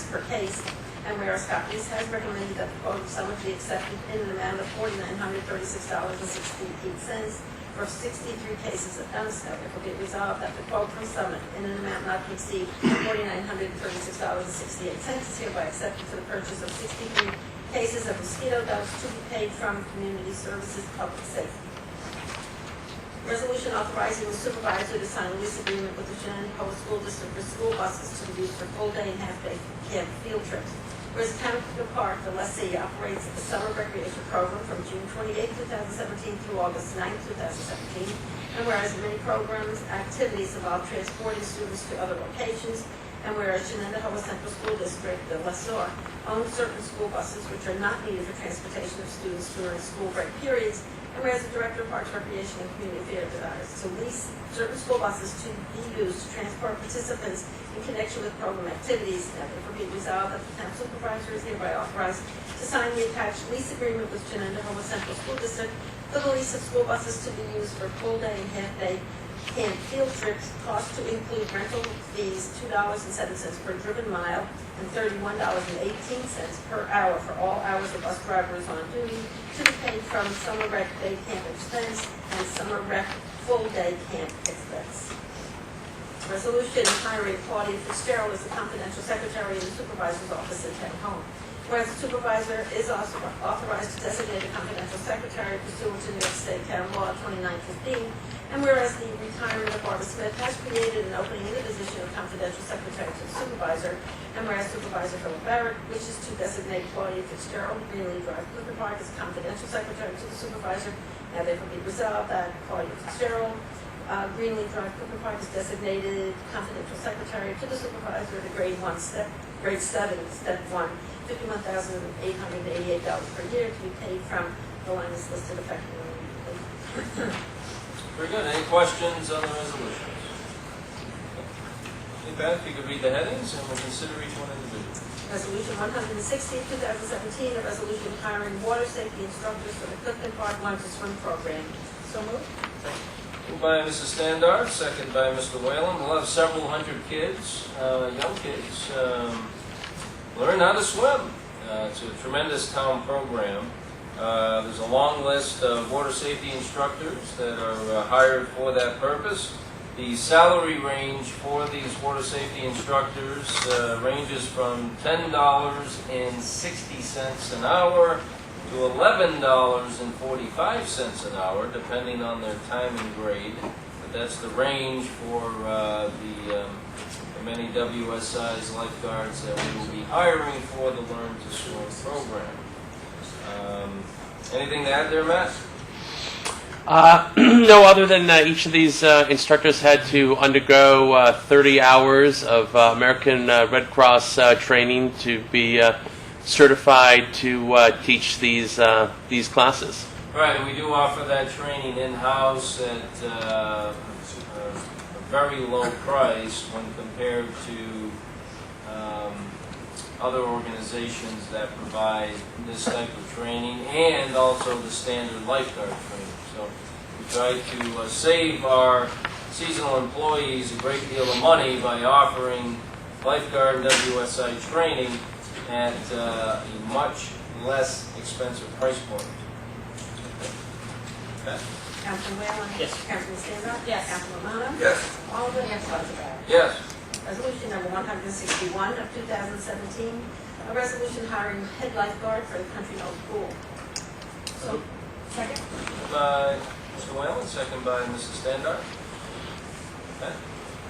Speaker 4: per case. And whereas Scott Reese has recommended that the quote of Summit be accepted in an amount of $4,936.68 for 63 cases of dunks, now therefore be it resolved that the quote from Summit in an amount not to exceed $4,936.68 is hereby accepted for the purchase of 63 cases of mosquito dunks to be paid from Community Services Public Safety. Resolution authorizing the supervisor to sign a lease agreement with the Shenandoah School District for school buses to be used for full-day and half-day camp field trips. Whereas the town of Clifton Park, the lessee, operates a summer recreation program from June 28, 2017 through August 9, 2017. And whereas many programs, activities involve transporting students to other locations. And whereas Shenandoah Central School District, the lessor, owns certain school buses which are not needed for transportation of students during school break periods. And whereas the Director of Parks, Recreation, and Community Affairs desires to lease certain school buses to be used to transport participants in connection with program activities, now therefore be resolved that the town supervisor is hereby authorized to sign the attached lease agreement with Shenandoah Central School District for the lease of school buses to be used for full-day and half-day camp field trips, cost to include rental fees $2.07 per driven mile and $31.18 per hour for all hours of bus drivers on duty, to be paid from summer rec day camp expense and summer rec full-day camp expense. Resolution hiring Claudia Fitzgerald as the confidential secretary in the supervisor's office at Town Hall. Whereas the supervisor is also authorized to designate a confidential secretary pursuant to New York State Town Law 2915, and whereas the retirement of Barbara Smith has created an opening in the position of confidential secretary to the supervisor, and whereas Supervisor Philip Barrett wishes to designate Claudia Fitzgerald, Greenlee Drive, Clifton Park, as confidential secretary to the supervisor, now therefore be resolved that Claudia Fitzgerald, Greenlee Drive, Clifton Park, is designated confidential secretary to the supervisor at a grade 7, step 1, $51,888 per year, to be paid from the line is listed effective immediately.
Speaker 1: Very good. Any questions on the resolutions? Okay, Beth, if you could read the headings and we'll consider each one individually.
Speaker 4: Resolution 160, 2017, a resolution hiring water safety instructors for the Clifton Park Learn to Swim program. So moved.
Speaker 1: Moved by Mrs. Standard, second by Mr. Whalen. We'll have several hundred kids, young kids, learn how to swim. It's a tremendous town program. There's a long list of water safety instructors that are hired for that purpose. The salary range for these water safety instructors ranges from $10.60 an hour to $11.45 an hour, depending on their time and grade. But that's the range for the many WSI's lifeguards that we will be hiring for the Learn to Swim program. Anything to add there, Matt?
Speaker 3: No, other than each of these instructors had to undergo 30 hours of American Red Cross training to be certified to teach these classes.
Speaker 1: Right, and we do offer that training in-house at a very low price when compared to other organizations that provide this type of training, and also the standard lifeguard training. So we try to save our seasonal employees a great deal of money by offering lifeguard and WSI training at a much less expensive price point. Okay.
Speaker 4: Councilman Whalen?
Speaker 2: Yes.
Speaker 4: Councilman Stanhope?
Speaker 5: Yes.
Speaker 4: Councilman Romano?
Speaker 7: Yes.
Speaker 4: Oliver? Yes. Vice Mayor.
Speaker 1: Yes.
Speaker 4: Resolution number 161 of 2017, a resolution hiring head lifeguard for the Country Club Pool. So, second?
Speaker 1: By Mr. Whalen, second by Mrs. Standard. Okay.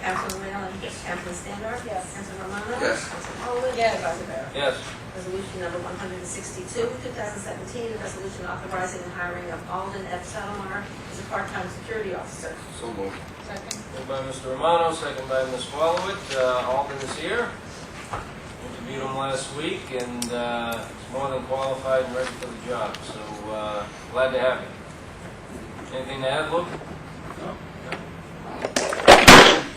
Speaker 4: Councilman Whalen?
Speaker 2: Yes.
Speaker 4: Councilman Standard?
Speaker 5: Yes.
Speaker 4: Councilman Romano?
Speaker 7: Yes.
Speaker 4: Councilman Oliver?
Speaker 5: Yes.
Speaker 4: Vice Mayor.
Speaker 1: Yes.
Speaker 4: Resolution number 162, 2017, a resolution authorizing the hiring of Alden F. Salamar as a part-time security officer.
Speaker 7: So moved.
Speaker 5: Second.
Speaker 1: Moved by Mr. Romano, second by Ms. Wallowit. Alden is here. Interviewed him last week and is more than qualified and ready for the job. So glad to have you. Anything to add, Luke?
Speaker 12: No.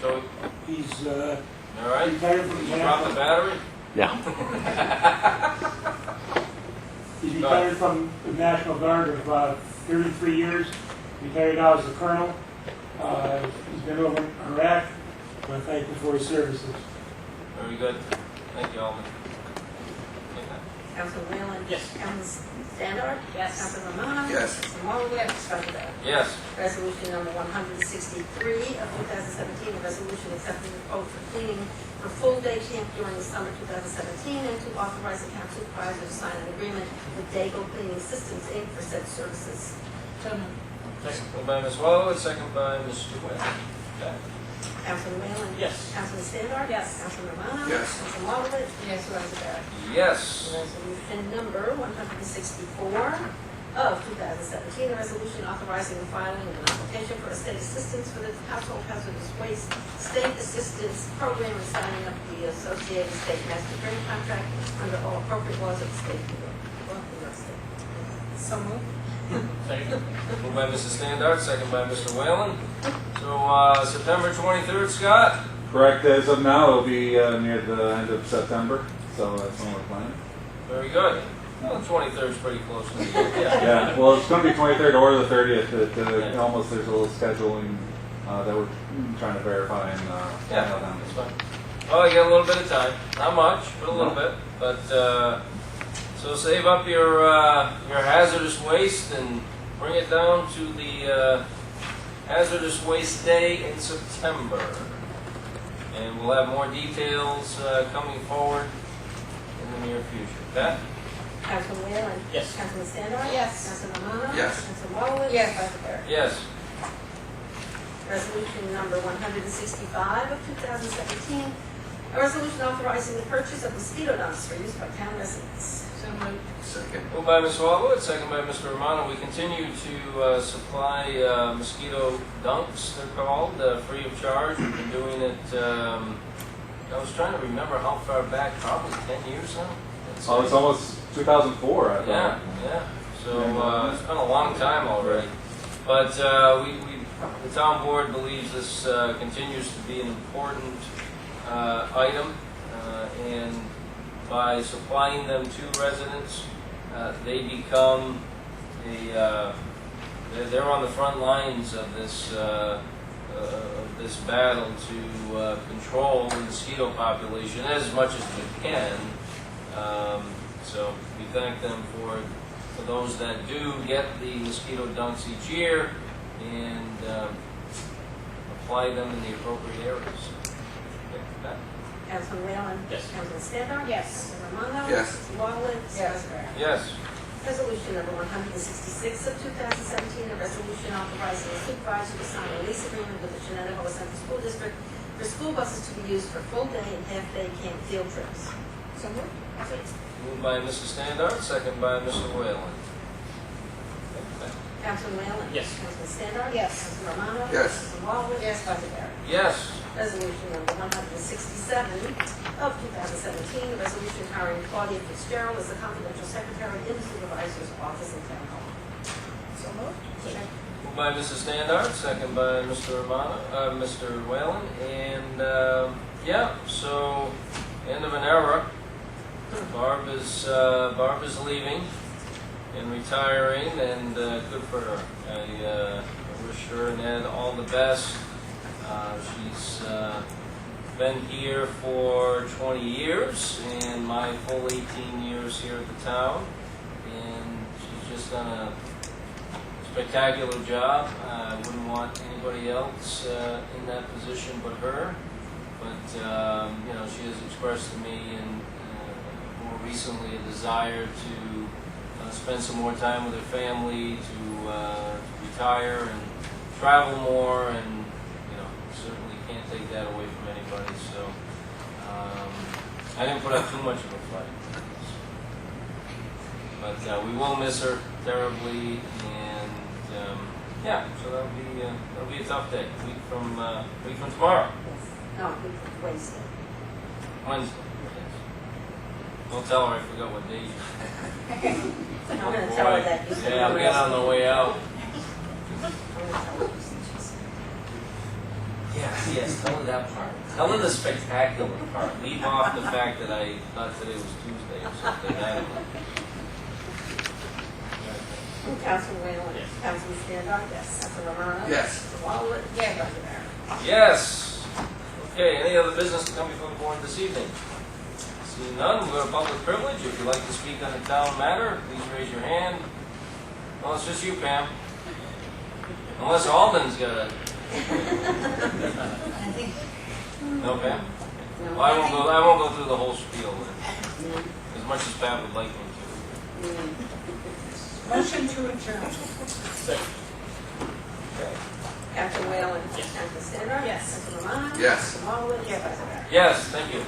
Speaker 1: So,
Speaker 12: He's
Speaker 1: all right?
Speaker 12: retired from the
Speaker 1: You dropped the battery?
Speaker 12: He's retired from the National Guard of 33 years. Retired now as a colonel. He's been over in Iraq. I want to thank him for his services.
Speaker 1: Very good. Thank you, Alden.
Speaker 4: Councilman Whalen?
Speaker 2: Yes.
Speaker 4: Councilman Standard?
Speaker 5: Yes.
Speaker 4: Councilman Romano?
Speaker 7: Yes.
Speaker 4: Councilman Oliver? Yes. Vice Mayor.
Speaker 1: Yes.
Speaker 4: Resolution number 163 of 2017, a resolution accepting the quote for cleaning for full-day camp during the summer 2017, and to authorize the camp supervisor to sign an agreement with Dago Cleaning Systems, Inc. for said services.
Speaker 1: Moved by Ms. Wallowit, second by Mr. Whalen. Okay.
Speaker 4: Councilman Whalen?
Speaker 2: Yes.
Speaker 4: Councilman Standard?
Speaker 5: Yes.
Speaker 4: Councilman Romano?
Speaker 7: Yes.
Speaker 4: Councilman Oliver? Yes. Vice Mayor.
Speaker 1: Yes.
Speaker 4: Resolution number 164 of 2017, a resolution authorizing the filing of an application for state assistance for the household hazardous waste state assistance program and signing up the associated state master grant contract under all appropriate laws of the state of New York State. So moved.
Speaker 2: Second.
Speaker 1: Moved by Mrs. Standard, second by Mr. Whalen. So, September 23rd, Scott?
Speaker 13: Correct, as of now, it'll be near the end of September, so that's when we're planning.
Speaker 1: Very good. Well, the 23rd is pretty close to the end.
Speaker 13: Yeah, well, it's going to be 23rd or the 30th.
Speaker 1: Yeah.
Speaker 13: Almost there's a little scheduling that we're trying to verify and
Speaker 1: Yeah,
Speaker 13: nail down.
Speaker 1: that's fine. Well, you got a little bit of time. Not much, but a little bit. But, so save up your hazardous waste and bring it down to the Hazardous Waste Day in September. And we'll have more details coming forward in the near future. Pat?
Speaker 4: Councilman Whalen?
Speaker 2: Yes.
Speaker 4: Councilman Standard?
Speaker 5: Yes.
Speaker 4: Councilman Romano?
Speaker 7: Yes.
Speaker 4: Councilman Oliver?
Speaker 5: Yes.
Speaker 4: Vice Mayor.
Speaker 1: Yes.
Speaker 4: Resolution number 165 of 2017, a resolution authorizing the purchase of mosquito dunks for use by town residents. So moved.
Speaker 7: Second.
Speaker 1: Moved by Ms. Wallowit, second by Mr. Romano. We continue to supply mosquito dunks, they're called, free of charge. We've been doing it, I was trying to remember how far back, probably 10 years now?
Speaker 13: Oh, it's almost 2004, I thought.
Speaker 1: Yeah, yeah. So it's been a long time already. But the town board believes this continues to be an important item, and by supplying them to residents, they become they're on the front lines of this battle to control the mosquito population as much as we can. So we thank them for those that do get the mosquito dunks each year and apply them in the appropriate areas. Okay, Pat?
Speaker 4: Councilman Whalen?
Speaker 2: Yes.
Speaker 4: Councilman Standard?
Speaker 5: Yes.
Speaker 4: Councilman Romano?
Speaker 7: Yes.
Speaker 4: Councilman Oliver?
Speaker 5: Yes.
Speaker 4: Vice Mayor.
Speaker 1: Yes.
Speaker 4: Resolution number 166 of 2017, a resolution authorizing the supervisor to sign a lease agreement with the Shenandoah Central School District for school buses to be used for full-day and half-day camp field trips. So moved.
Speaker 1: Moved by Mrs. Standard, second by Mr. Whalen.
Speaker 4: Councilman Whalen?
Speaker 2: Yes.
Speaker 4: Councilman Standard?
Speaker 5: Yes.
Speaker 4: Councilman Romano?
Speaker 7: Yes.
Speaker 4: Councilman Oliver?
Speaker 5: Yes.
Speaker 4: Vice Mayor.
Speaker 1: Yes.
Speaker 4: Resolution number 167 of 2017, a resolution hiring Claudia Fitzgerald as the confidential secretary in the supervisor's office in town hall. So moved.
Speaker 1: Moved by Mrs. Standard, second by Mr. Romano, Mr. Whalen, and yeah, so end of an era. Barb is leaving and retiring, and good for her. I wish her and Ed all the best She's been here for 20 years and my full 18 years here at the town. And she's just done a spectacular job. I wouldn't want anybody else in that position but her. But you know, she has expressed to me, and more recently, a desire to spend some more time with her family, to retire and travel more, and you know, certainly can't take that away from anybody. So I didn't put up too much of a fight, but we will miss her terribly, and yeah, so that'll be a tough day. Week from tomorrow.
Speaker 4: No, Wednesday.
Speaker 1: Wednesday. Yes. Don't tell her I forgot what day.
Speaker 4: I'm gonna tell her that.
Speaker 1: Yeah, I'll get on the way out. Yes, tell her that part. Tell her the spectacular part. Leave off the fact that I thought today was Tuesday or something.
Speaker 4: Councilman Whalen? Yes. Councilman Standoff? Yes. Councilman Romano?
Speaker 7: Yes.
Speaker 4: Mr. Wallet? Yes. President Barrett?
Speaker 1: Yes. Okay, any other business to come before the board this evening? Seeing none, we'll go to public privilege. If you'd like to speak on a town matter, please raise your hand. Well, it's just you, Pam. Unless Alden's got a... No, Pam? Well, I won't go through the whole spiel then. As much as Pam would like me to.
Speaker 4: Motion to adjourn.
Speaker 1: Okay.
Speaker 4: Councilman Whalen? Yes. Councilman Standoff? Yes. Councilman Romano?
Speaker 7: Yes.
Speaker 4: Mr. Wallet? Yes. President Barrett?
Speaker 1: Yes, thank you.